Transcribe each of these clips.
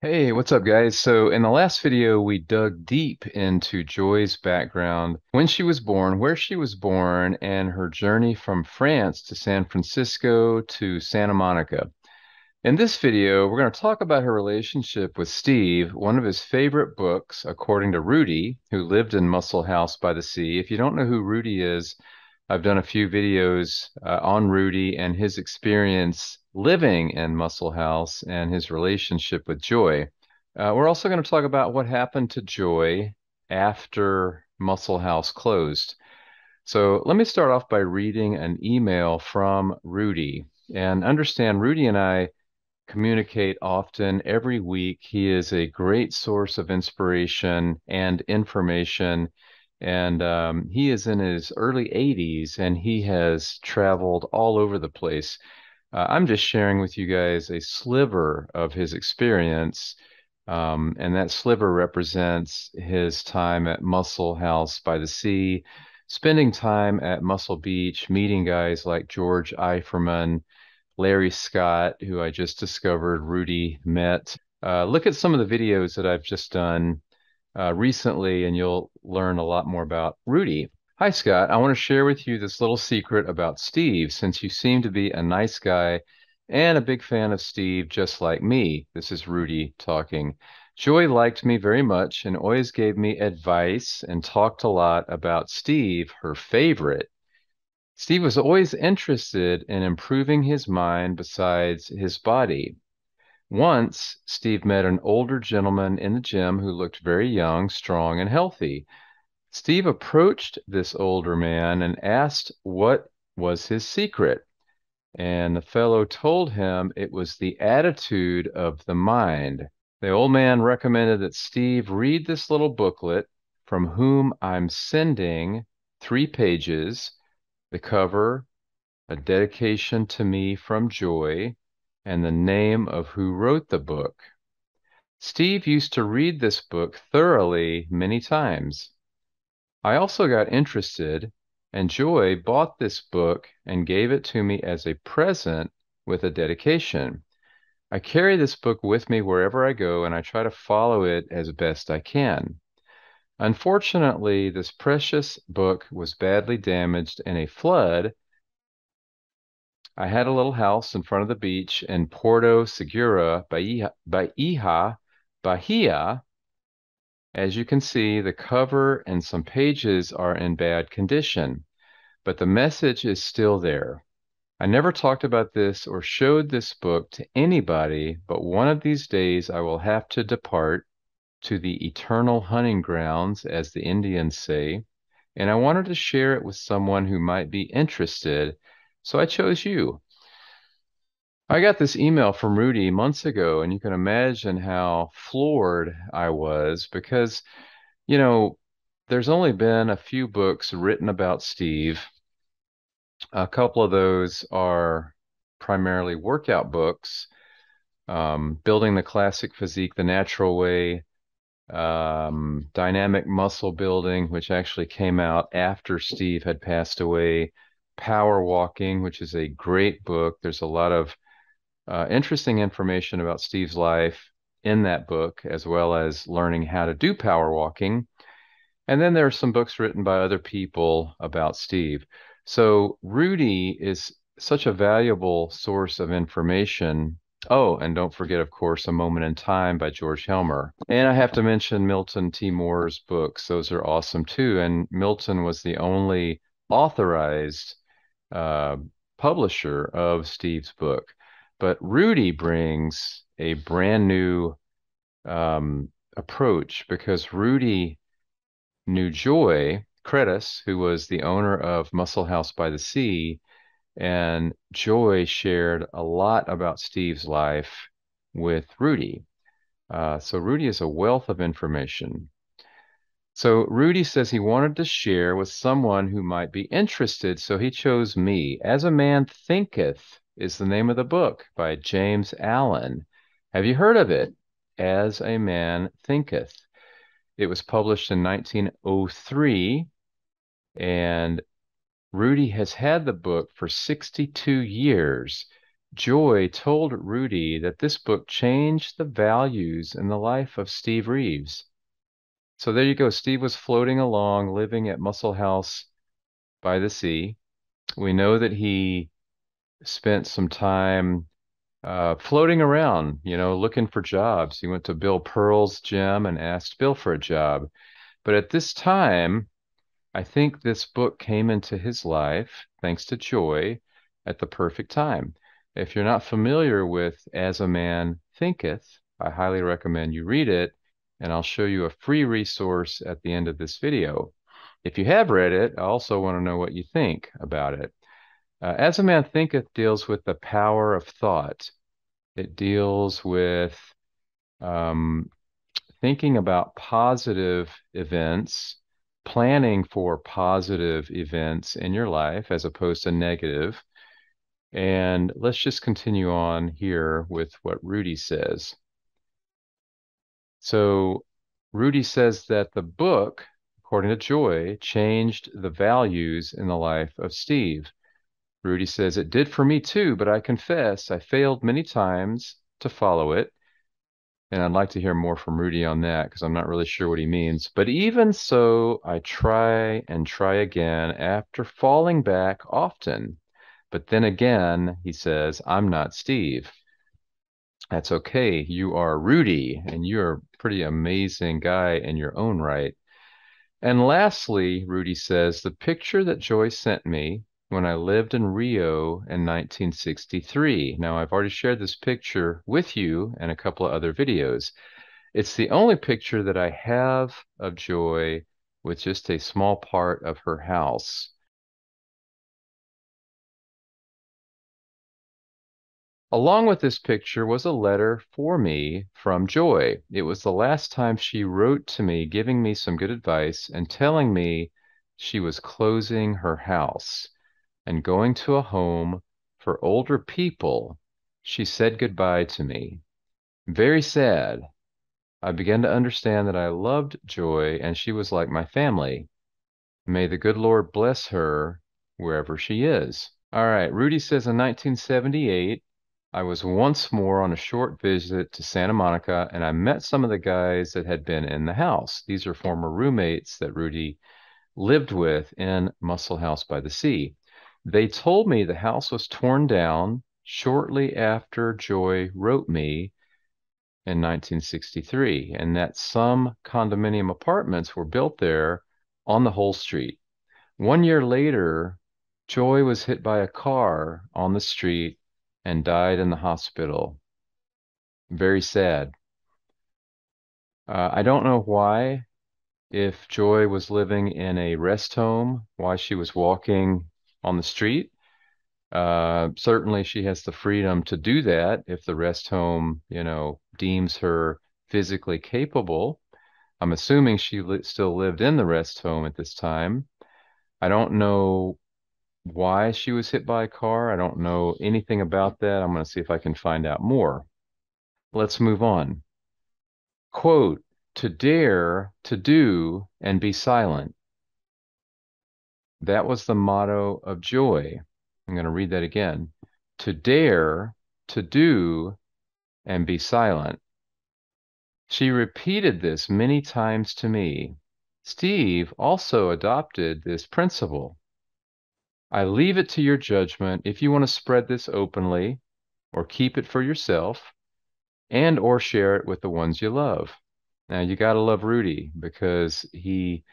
Hey, what's up, guys? So, in the last video, we dug deep into Joy's background, when she was born, where she was born, and her journey from France to San Francisco to Santa Monica. In this video, we're going to talk about her relationship with Steve, one of his favorite books, according to Rudy, who lived in Muscle House by the Sea. If you don't know who Rudy is, I've done a few videos on Rudy and his experience living in Muscle House and his relationship with Joy. We're also going to talk about what happened to Joy after Muscle House closed. So let me start off by reading an email from Rudy. And understand, Rudy and I communicate often every week. He is a great source of inspiration and information. And he is in his early 80s and he has traveled all over the place. I'm just sharing with you guys a sliver of his experience. And that sliver represents his time at Muscle House by the Sea, spending time at Muscle Beach, meeting guys like George Eiferman, Larry Scott, who I just discovered Rudy met. Look at some of the videos that I've just done recently, and you'll learn a lot more about Rudy. Hi, Scott. I want to share with you this little secret about Steve, since you seem to be a nice guy and a big fan of Steve, just like me. This is Rudy talking. Joy liked me very much and always gave me advice and talked a lot about Steve, her favorite. Steve was always interested in improving his mind besides his body. Once, Steve met an older gentleman in the gym who looked very young, strong, and healthy. Steve approached this older man and asked what was his secret. And the fellow told him it was the attitude of the mind. The old man recommended that Steve read this little booklet, From Whom I'm Sending, 3 pages, the cover, a dedication to me from Joy, and the name of who wrote the book. Steve used to read this book thoroughly many times. I also got interested, and Joy bought this book and gave it to me as a present with a dedication. I carry this book with me wherever I go, and I try to follow it as best I can. Unfortunately, this precious book was badly damaged in a flood. I had a little house in front of the beach in Porto Segura, Bahia. As you can see, the cover and some pages are in bad condition, but the message is still there. I never talked about this or showed this book to anybody, but one of these days I will have to depart to the eternal hunting grounds, as the Indians say, and I wanted to share it with someone who might be interested, so I chose you. I got this email from Rudy months ago, and you can imagine how floored I was because, you know, there's only been a few books written about Steve. A couple of those are primarily workout books, Building the Classic Physique the Natural Way, Dynamic Muscle Building, which actually came out after Steve had passed away, Power Walking, which is a great book. There's a lot of interesting information about Steve's life in that book, as well as learning how to do power walking. And then there are some books written by other people about Steve. So Rudy is such a valuable source of information. Oh, and don't forget, of course, A Moment in Time by George Helmer. And I have to mention Milton T. Moore's books. Those are awesome too. And Milton was the only authorized uh, publisher of Steve's book. But Rudy brings a brand new approach because Rudy knew Joy Crettaz, who was the owner of Muscle House by the Sea, and Joy shared a lot about Steve's life with Rudy. So Rudy is a wealth of information. So Rudy says he wanted to share with someone who might be interested, so he chose me. As a Man Thinketh is the name of the book by James Allen. Have you heard of it? As a Man Thinketh. It was published in 1903, and Rudy has had the book for 62 years. Joy told Rudy that this book changed the values in the life of Steve Reeves. So there you go. Steve was floating along, living at Muscle House by the sea. We know that he spent some time floating around, looking for jobs. He went to Bill Pearl's gym and asked Bill for a job. But at this time, I think this book came into his life, thanks to Joy, at the perfect time. If you're not familiar with As a Man Thinketh, I highly recommend you read it, and I'll show you a free resource at the end of this video. If you have read it, I also want to know what you think about it. As a Man Thinketh deals with the power of thought. It deals with um, thinking about positive events, planning for positive events in your life as opposed to negative. And let's just continue on here with what Rudy says. So Rudy says that the book, according to Joy, changed the values in the life of Steve. Rudy says, it did for me too, but I confess I failed many times to follow it. And I'd like to hear more from Rudy on that because I'm not really sure what he means. But even so, I try and try again after falling back often. But then again, he says, I'm not Steve. That's okay. You are Rudy, and you're a pretty amazing guy in your own right. And lastly, Rudy says, the picture that Joy sent me when I lived in Rio in 1963. Now, I've already shared this picture with you in a couple of other videos. It's the only picture that I have of Joy with just a small part of her house. Along with this picture was a letter for me from Joy. It was the last time she wrote to me, giving me some good advice and telling me she was closing her house and going to a home for older people. She said goodbye to me. Very sad. I began to understand that I loved Joy and she was like my family. May the good Lord bless her wherever she is. All right, Rudy says in 1978, I was once more on a short visit to Santa Monica and I met some of the guys that had been in the house. These are former roommates that Rudy lived with in Muscle House by the Sea. They told me the house was torn down shortly after Joy wrote me in 1963 and that some condominium apartments were built there on the whole street. 1 year later, Joy was hit by a car on the street and died in the hospital. Very sad. I don't know why, if Joy was living in a rest home, why she was walking on the street. Certainly she has the freedom to do that if the rest home, deems her physically capable. I'm assuming she still lived in the rest home at this time. I don't know why she was hit by a car. I don't know anything about that. I'm going to see if I can find out more. Let's move on. Quote, to dare, to do, and be silent. That was the motto of Joy. I'm going to read that again. To dare, to do, and be silent. She repeated this many times to me. Steve also adopted this principle. I leave it to your judgment if you want to spread this openly or keep it for yourself and or share it with the ones you love. Now you got to love Rudy because he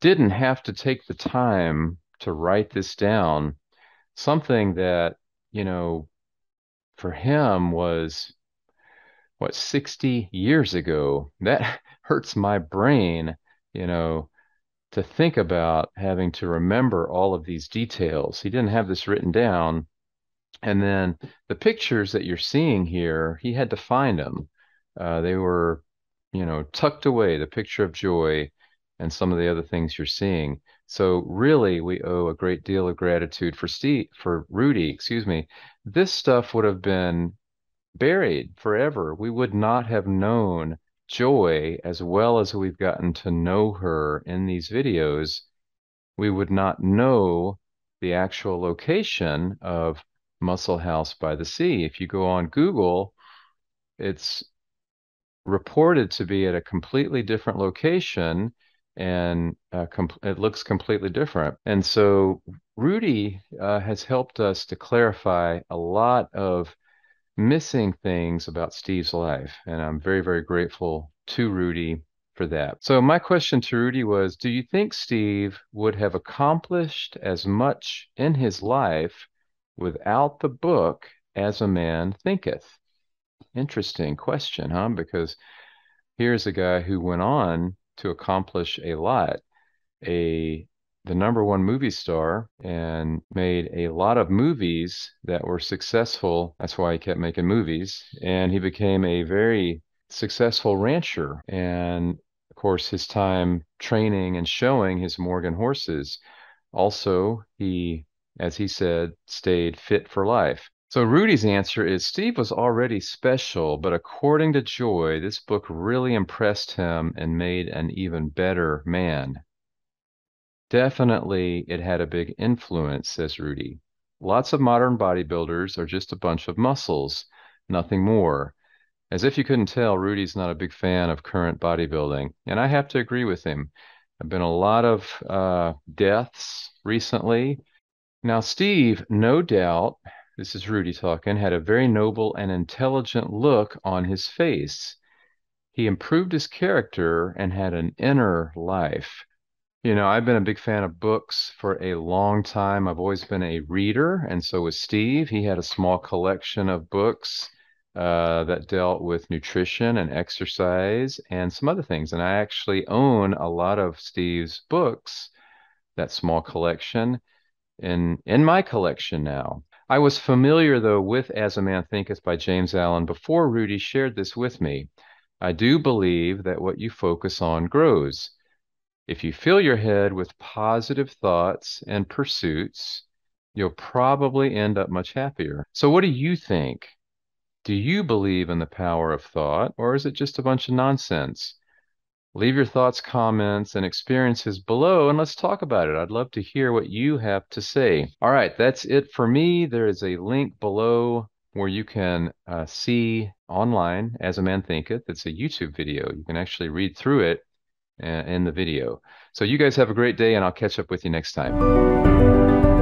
didn't have to take the time to write this down. Something that, for him was what, 60 years ago. That hurts my brain, you know, to think about having to remember all of these details. He didn't have this written down. And then the pictures that you're seeing here, he had to find them. They were, tucked away, the picture of Joy and some of the other things you're seeing. So really, we owe a great deal of gratitude for Rudy, excuse me. This stuff would have been buried forever. We would not have known Joy as well as we've gotten to know her in these videos. We would not know the actual location of Muscle House by the Sea. If you go on Google, it's reported to be at a completely different location and it looks completely different. And so Rudy has helped us to clarify a lot of missing things about Steve's life. And I'm very, very grateful to Rudy for that. So my question to Rudy was, do you think Steve would have accomplished as much in his life without the book As a Man Thinketh? Interesting question, huh? Because here's a guy who went on to accomplish a lot, a the number one movie star and made a lot of movies that were successful. That's why he kept making movies. And he became a very successful rancher. And of course, his time training and showing his Morgan horses. Also, he, as he said, stayed fit for life. So Rudy's answer is Steve was already special, but according to Joy, this book really impressed him and made an even better man. Definitely, it had a big influence, says Rudy. Lots of modern bodybuilders are just a bunch of muscles, nothing more. As if you couldn't tell, Rudy's not a big fan of current bodybuilding, and I have to agree with him. There have been a lot of deaths recently. Now, Steve, no doubt, this is Rudy talking, had a very noble and intelligent look on his face. He improved his character and had an inner life. I've been a big fan of books for a long time. I've always been a reader, and so was Steve. He had a small collection of books that dealt with nutrition and exercise and some other things. And I actually own a lot of Steve's books, that small collection, in my collection now. I was familiar, though, with As a Man Thinketh by James Allen before Rudy shared this with me. I do believe that what you focus on grows. If you fill your head with positive thoughts and pursuits, you'll probably end up much happier. So, what do you think? Do you believe in the power of thought, or is it just a bunch of nonsense? Leave your thoughts, comments, and experiences below, and let's talk about it. I'd love to hear what you have to say. All right, that's it for me. There is a link below where you can see online As a Man Thinketh. It's a YouTube video. You can actually read through it in the video. So you guys have a great day, and I'll catch up with you next time.